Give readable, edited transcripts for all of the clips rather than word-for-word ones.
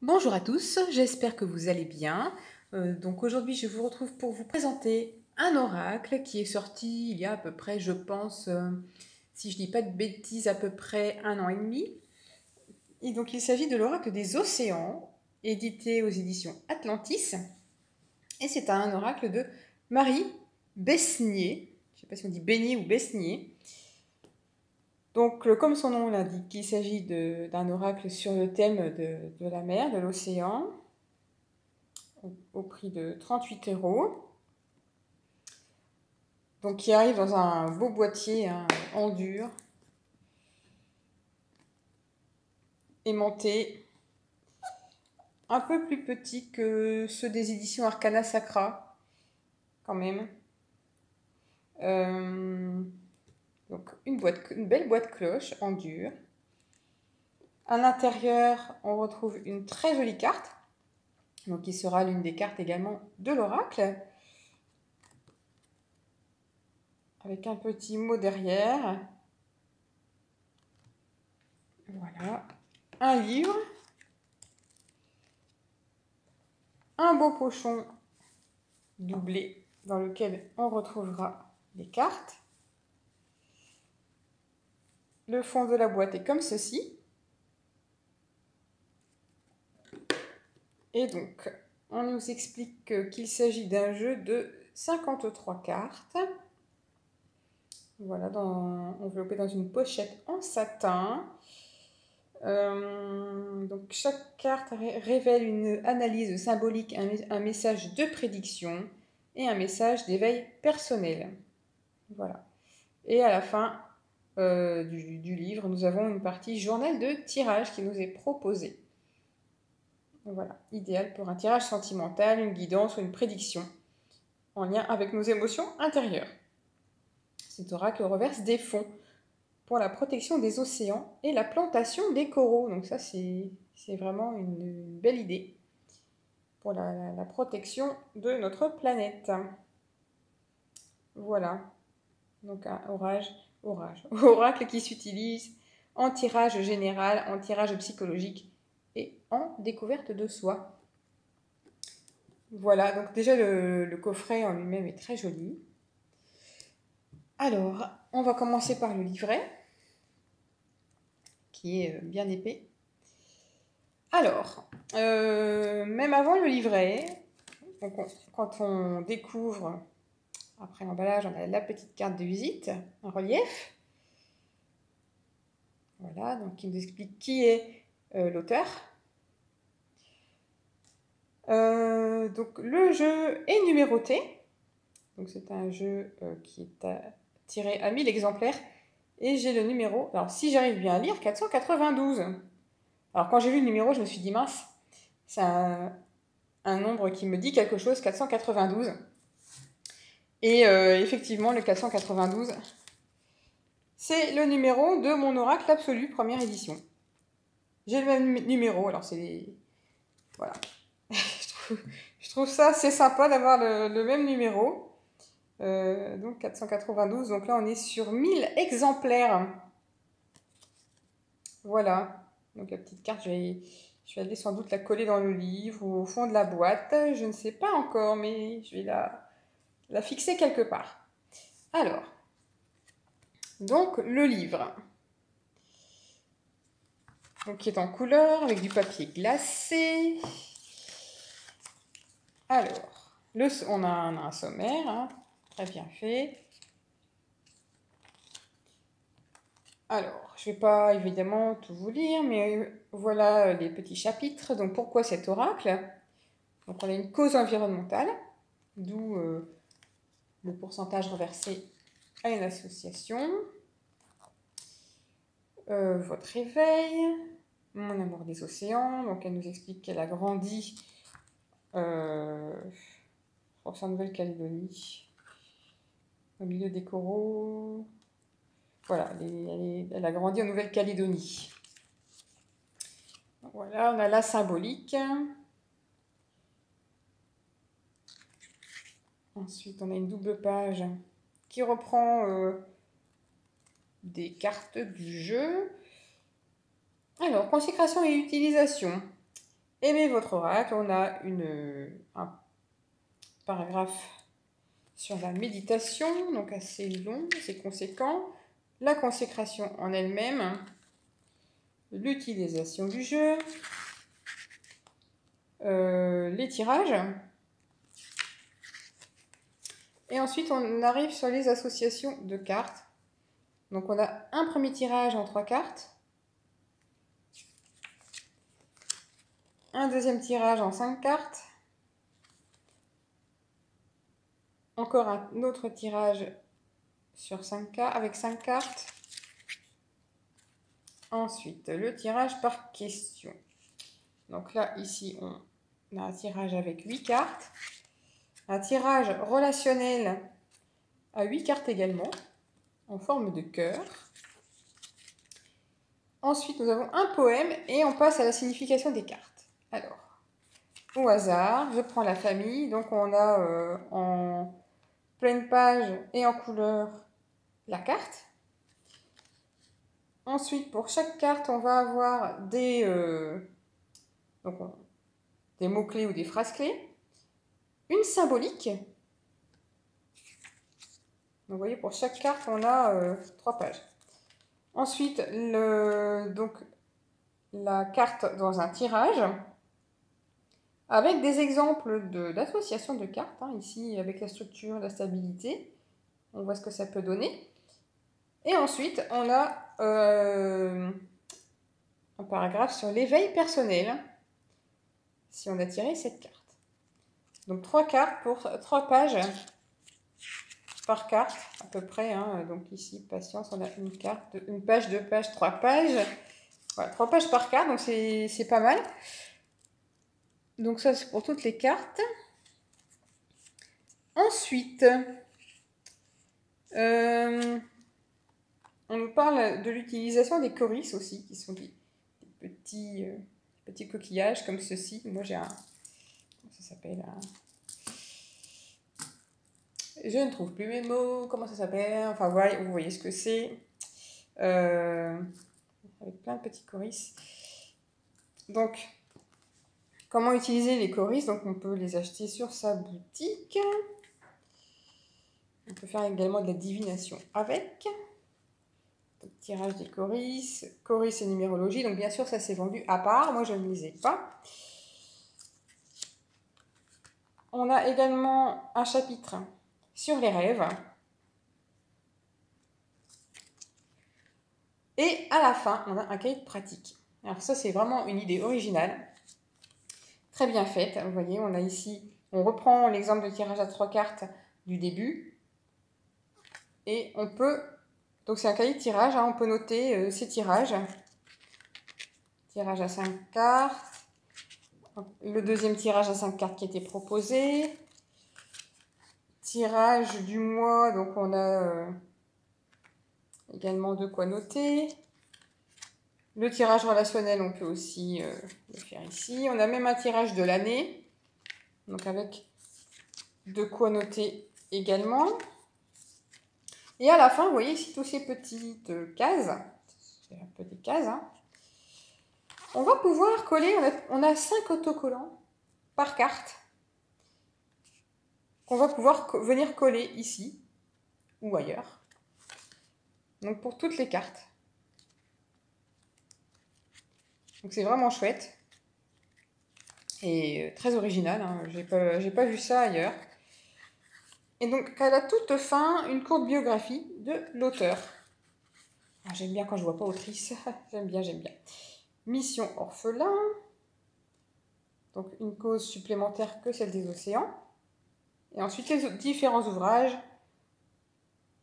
Bonjour à tous, j'espère que vous allez bien. Donc aujourd'hui, je vous retrouve pour vous présenter un oracle qui est sorti il y a à peu près, je pense, si je dis pas de bêtises, à peu près 1 an et demi. Et donc il s'agit de l'oracle des océans, édité aux éditions Atlantis. Et c'est un oracle de Marie Besnier. Je ne sais pas si on dit Besnier ou Besnier. Donc, comme son nom l'indique, il s'agit d'un oracle sur le thème de la mer, de l'océan, au prix de 38 euros. Donc, qui arrive dans un beau boîtier en dur, aimanté, un peu plus petit que ceux des éditions Arcana Sacra, quand même. Donc, une belle boîte cloche en dur. À l'intérieur, on retrouve une très jolie carte, donc qui sera l'une des cartes également de l'oracle, avec un petit mot derrière. Voilà. Un livre. Un beau pochon doublé dans lequel on retrouvera les cartes. Le fond de la boîte est comme ceci. Et donc, on nous explique qu'il s'agit d'un jeu de 53 cartes. Voilà, enveloppé dans une pochette en satin. Donc chaque carte révèle une analyse symbolique, un message de prédiction et un message d'éveil personnel. Voilà. Et à la fin du livre, nous avons une partie journal de tirage qui nous est proposée. Voilà, idéal pour un tirage sentimental, une guidance ou une prédiction en lien avec nos émotions intérieures. Cet oracle reverse des fonds pour la protection des océans et la plantation des coraux. Donc ça, c'est vraiment une belle idée pour la protection de notre planète. Voilà, donc un oracle qui s'utilise en tirage général, en tirage psychologique et en découverte de soi. Voilà, donc déjà le coffret en lui-même est très joli. Alors, on va commencer par le livret, qui est bien épais. Alors, même avant le livret, donc quand on découvre, après l'emballage, on a la petite carte de visite, un relief. Voilà, donc qui nous explique qui est l'auteur. Donc le jeu est numéroté. Donc c'est un jeu qui est tiré à 1000 exemplaires. Et j'ai le numéro, alors si j'arrive bien à lire, 492. Alors quand j'ai vu le numéro, je me suis dit mince, c'est un nombre qui me dit quelque chose, 492. Et effectivement, le 492, c'est le numéro de mon oracle absolu, première édition. J'ai le même numéro, alors c'est... Voilà. je trouve ça assez sympa d'avoir le même numéro. Donc 492, donc là on est sur 1000 exemplaires. Voilà, donc la petite carte, je vais aller sans doute la coller dans le livre ou au fond de la boîte. Je ne sais pas encore, mais je vais la fixer quelque part. Alors, donc le livre, donc, qui est en couleur avec du papier glacé. Alors, on a un sommaire, hein, très bien fait. Alors, je ne vais pas évidemment tout vous lire, mais voilà les petits chapitres. Donc, pourquoi cet oracle? Donc, on a une cause environnementale, d'où le pourcentage reversé à une association. Votre réveil, mon amour des océans. Donc, elle nous explique qu'elle a grandi en Nouvelle-Calédonie, au milieu des coraux. Voilà, elle a grandi en Nouvelle-Calédonie. Voilà, on a la symbolique. Ensuite, on a une double page qui reprend des cartes du jeu. Alors, consécration et utilisation. Aimez votre oracle. On a un paragraphe sur la méditation, donc assez long, c'est conséquent. La consécration en elle-même, l'utilisation du jeu, les tirages. Et ensuite, on arrive sur les associations de cartes. Donc, on a un premier tirage en 3 cartes. Un deuxième tirage en 5 cartes. Encore un autre tirage sur 5 cartes, avec 5 cartes. Ensuite, le tirage par question. Donc là, ici, on a un tirage avec 8 cartes. Un tirage relationnel à 8 cartes également, en forme de cœur. Ensuite, nous avons un poème et on passe à la signification des cartes. Alors, au hasard, je prends la famille. Donc, on a en pleine page et en couleur la carte. Ensuite, pour chaque carte, on va avoir des mots-clés ou des phrases-clés. Une symbolique. Donc, vous voyez, pour chaque carte, on a 3 pages. Ensuite, la carte dans un tirage, avec des exemples d'association de cartes, hein, ici, avec la structure, la stabilité. On voit ce que ça peut donner. Et ensuite, on a un paragraphe sur l'éveil personnel, si on a tiré cette carte. Donc 3 cartes pour 3 pages par carte, à peu près. Hein. Donc ici, patience, on a une page, 2 pages, 3 pages. Voilà, 3 pages par carte, donc c'est pas mal. Donc ça, c'est pour toutes les cartes. Ensuite, on nous parle de l'utilisation des choris aussi, qui sont des petits coquillages comme ceci. Moi, j'ai un... Comment ça s'appelle Je ne trouve plus mes mots. Comment ça s'appelle? Enfin, voilà, vous voyez ce que c'est. Avec plein de petits choris. Donc, comment utiliser les choris? Donc, on peut les acheter sur sa boutique. On peut faire également de la divination avec. Donc, tirage des choris. Choris et numérologie. Donc, bien sûr, ça s'est vendu à part. Moi, je ne les ai pas. On a également un chapitre sur les rêves. Et à la fin, on a un cahier de pratique. Alors ça, c'est vraiment une idée originale. Très bien faite. Vous voyez, on a ici, on reprend l'exemple de tirage à 3 cartes du début. Et on peut, donc c'est un cahier de tirage, hein, on peut noter ces tirages. Tirage à 5 cartes. Le deuxième tirage à 5 cartes qui était proposé. Tirage du mois, donc on a également de quoi noter. Le tirage relationnel, on peut aussi le faire ici. On a même un tirage de l'année, donc avec de quoi noter également. Et à la fin, vous voyez ici tous ces petites cases, c'est un peu des cases, hein. On va pouvoir coller, on a 5 autocollants par carte qu'on va pouvoir venir coller ici ou ailleurs. Donc pour toutes les cartes. Donc c'est vraiment chouette et très original, hein. J'ai pas vu ça ailleurs. Et donc à la toute fin, une courte biographie de l'auteur. J'aime bien quand je vois pas autrice, j'aime bien. Mission orphelin, donc une cause supplémentaire que celle des océans. Et ensuite les différents ouvrages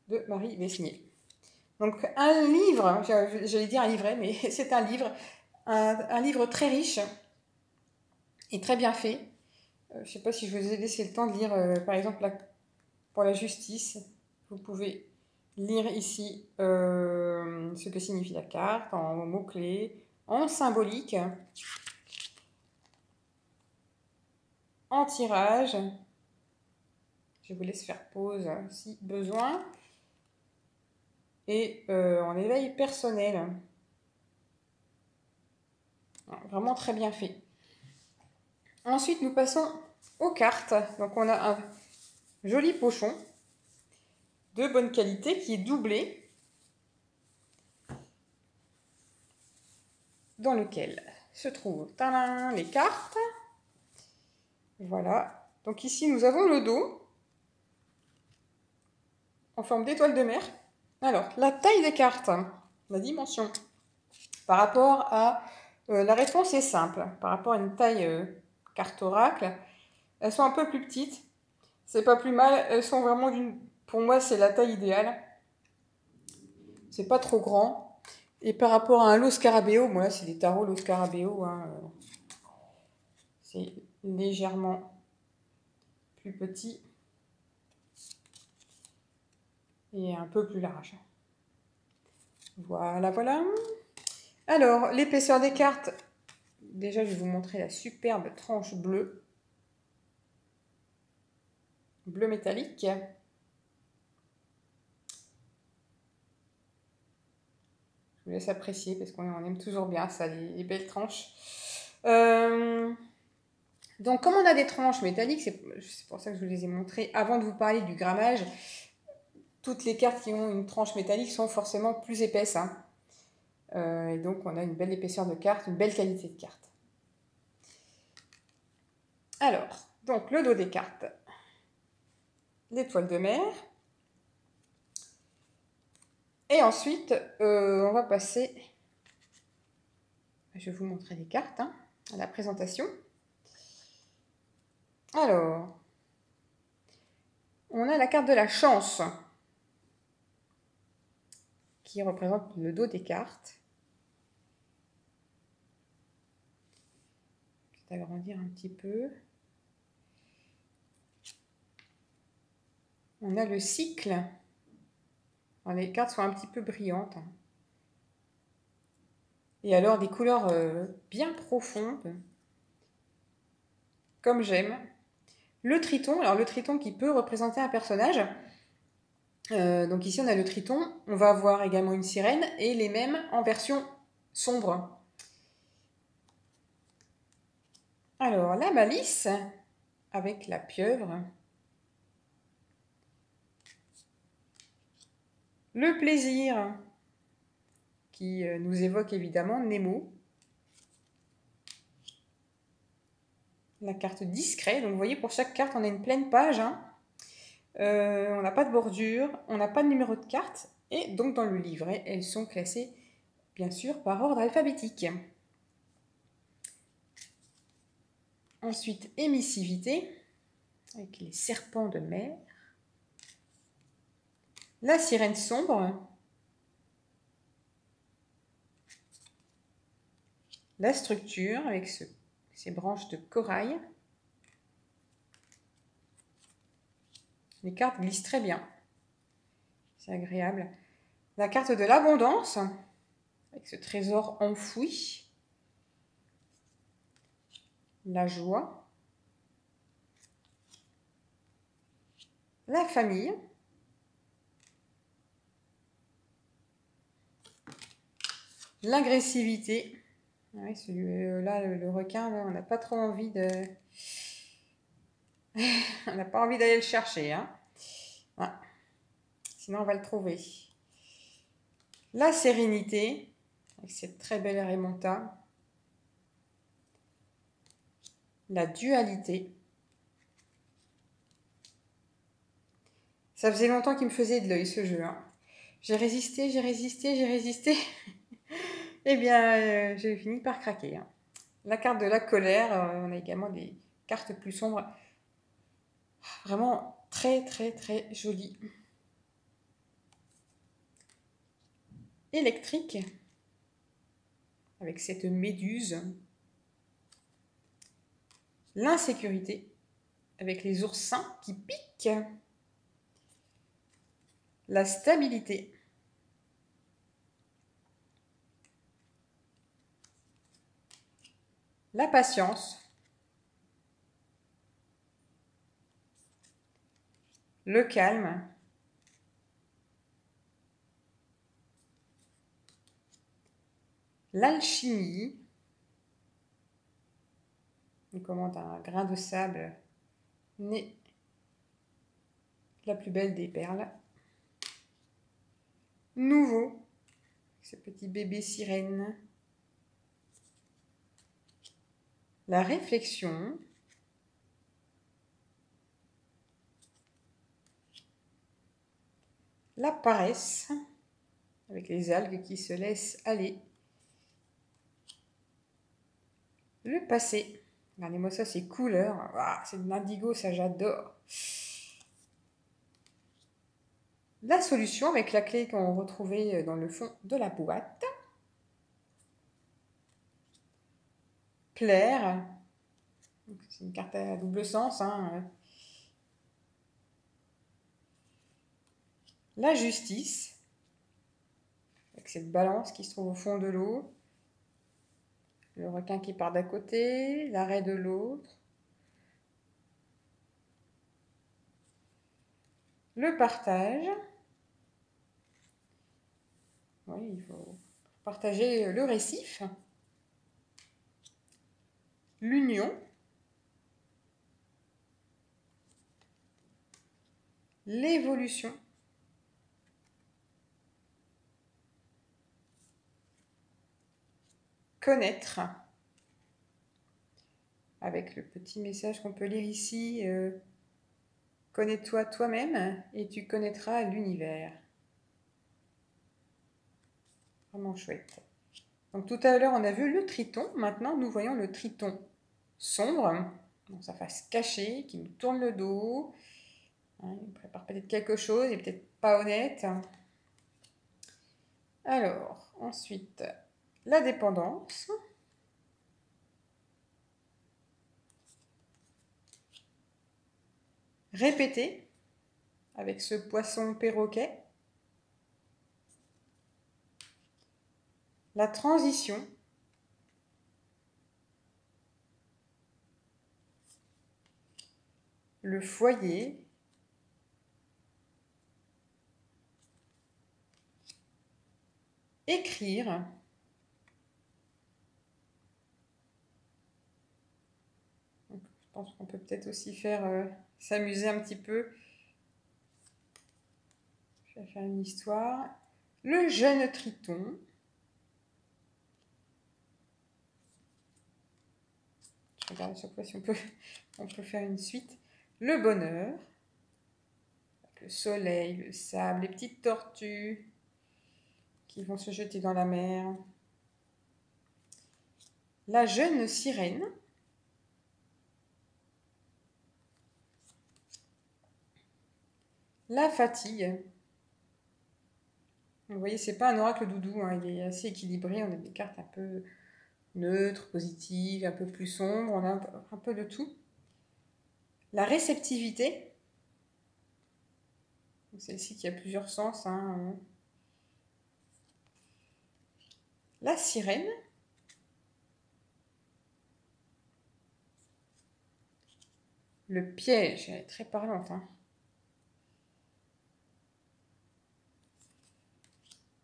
de Marie Besnier. Donc un livre, j'allais dire un livret, mais c'est un livre, un livre très riche et très bien fait. Je ne sais pas si je vous ai laissé le temps de lire, par exemple, pour la justice. Vous pouvez lire ici ce que signifie la carte, en mots-clés, en symbolique, en tirage. Je vous laisse faire pause si besoin. Et en éveil personnel. Vraiment très bien fait. Ensuite, nous passons aux cartes. Donc, on a un joli pochon de bonne qualité qui est doublé, dans lequel se trouvent tadam, les cartes. Voilà. Donc ici, nous avons le dos en forme d'étoile de mer. Alors, la taille des cartes, la dimension, par rapport à... la réponse est simple. Par rapport à une taille carte oracle, elles sont un peu plus petites. C'est pas plus mal. Elles sont vraiment d'une... Pour moi, c'est la taille idéale. C'est pas trop grand. Et par rapport à un lot Scarabeo, moi, c'est des tarots lot Scarabeo. Hein, c'est légèrement plus petit et un peu plus large. Voilà, voilà. Alors, l'épaisseur des cartes. Déjà, je vais vous montrer la superbe tranche bleue. Bleu métallique. Je vous laisse apprécier parce qu'on aime toujours bien ça, les belles tranches. Donc, comme on a des tranches métalliques, c'est pour ça que je vous les ai montrées avant de vous parler du grammage. Toutes les cartes qui ont une tranche métallique sont forcément plus épaisses. Hein. Et donc, on a une belle épaisseur de carte, une belle qualité de carte. Alors, donc le dos des cartes. L'étoile de mer. Et ensuite, on va passer... Je vais vous montrer les cartes hein, à la présentation. Alors, on a la carte de la chance qui représente le dos des cartes. Je vais agrandir un petit peu. On a le cycle. Alors, les cartes sont un petit peu brillantes. Et alors des couleurs bien profondes, comme j'aime. Le triton, alors le triton qui peut représenter un personnage. Donc ici on a le triton, on va avoir également une sirène et les mêmes en version sombre. Alors la malice avec la pieuvre. Le plaisir qui nous évoque évidemment Nemo. La carte discret, donc vous voyez pour chaque carte on a une pleine page. Hein. On n'a pas de bordure, on n'a pas de numéro de carte. Et donc dans le livret, elles sont classées bien sûr par ordre alphabétique. Ensuite, émissivité, avec les serpents de mer. La sirène sombre. La structure, avec ces branches de corail. Les cartes glissent très bien. C'est agréable. La carte de l'abondance, avec ce trésor enfoui. La joie. La famille. L'agressivité. Ouais, celui-là, le requin, là, on n'a pas trop envie de... on n'a pas envie d'aller le chercher. Hein. Ouais. Sinon, on va le trouver. La sérénité, avec cette très belle remonta. La dualité. Ça faisait longtemps qu'il me faisait de l'œil, ce jeu. Hein. J'ai résisté, j'ai résisté, j'ai résisté. Eh bien, j'ai fini par craquer. Hein. La carte de la colère, on a également des cartes plus sombres. Vraiment très, très, très jolies. Électrique, avec cette méduse. L'insécurité, avec les oursins qui piquent. La stabilité. La patience. Le calme. L'alchimie. On commande un grain de sable né la plus belle des perles. Nouveau, ce petit bébé sirène. La réflexion. La paresse, avec les algues qui se laissent aller. Le passé. Regardez-moi ça, ces couleurs. Ah, c'est de l'indigo, ça j'adore. La solution avec la clé qu'on retrouvait dans le fond de la boîte. Plaire. C'est une carte à double sens. Hein. La justice. Avec cette balance qui se trouve au fond de l'eau. Le requin qui part d'un côté, l'arrêt de l'autre. Le partage. Oui, il faut partager le récif. L'union. L'évolution. Connaître. Avec le petit message qu'on peut lire ici. Connais-toi toi-même et tu connaîtras l'univers. Vraiment chouette. Donc tout à l'heure, on a vu le triton. Maintenant, nous voyons le triton sombre, dans sa face cachée, qui nous tourne le dos. Hein, il prépare peut-être quelque chose, il n'est peut-être pas honnête. Alors, ensuite, la dépendance. Répéter, avec ce poisson perroquet. La transition. Le foyer. Écrire. Donc, je pense qu'on peut peut-être aussi faire s'amuser un petit peu. Je vais faire une histoire. Le jeune triton. Je regarde à chaque fois si on peut faire une suite. Le bonheur. Le soleil, le sable, les petites tortues qui vont se jeter dans la mer. La jeune sirène. La fatigue. Vous voyez, c'est pas un oracle doudou, hein, il est assez équilibré. On a des cartes un peu neutres, positives, un peu plus sombres. On a un peu de tout. La réceptivité. Celle-ci qui a plusieurs sens. Hein. La sirène. Le piège, elle est très parlante. Hein.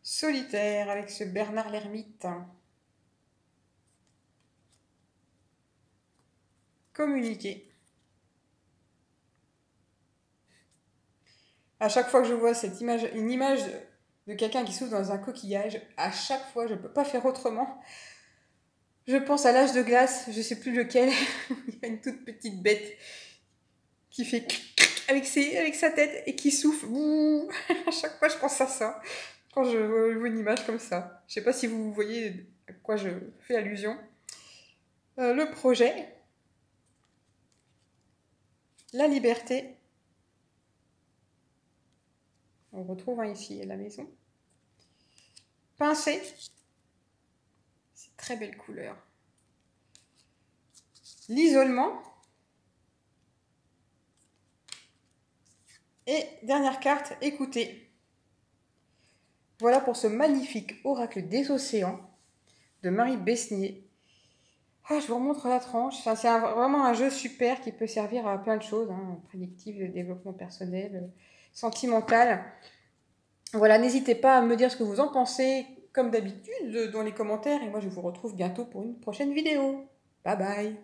Solitaire avec ce Bernard l'ermite. Communiquer. À chaque fois que je vois cette image, une image de quelqu'un qui souffle dans un coquillage, à chaque fois, je ne peux pas faire autrement. Je pense à l'âge de glace, je ne sais plus lequel. Il y a une toute petite bête qui fait avec sa tête et qui souffle. Ouh. À chaque fois, je pense à ça quand je vois une image comme ça. Je ne sais pas si vous voyez à quoi je fais allusion. Le projet. La liberté. On retrouve ici à la maison. Pincer. C'est très belle couleur. L'isolement. Et dernière carte, écoutez. Voilà pour ce magnifique oracle des océans de Marie Besnier. Ah, je vous remontre la tranche. Enfin, c'est vraiment un jeu super qui peut servir à plein de choses. Hein, prédictif, de développement personnel, sentimental. Voilà, n'hésitez pas à me dire ce que vous en pensez, comme d'habitude, dans les commentaires. Et moi, je vous retrouve bientôt pour une prochaine vidéo. Bye bye!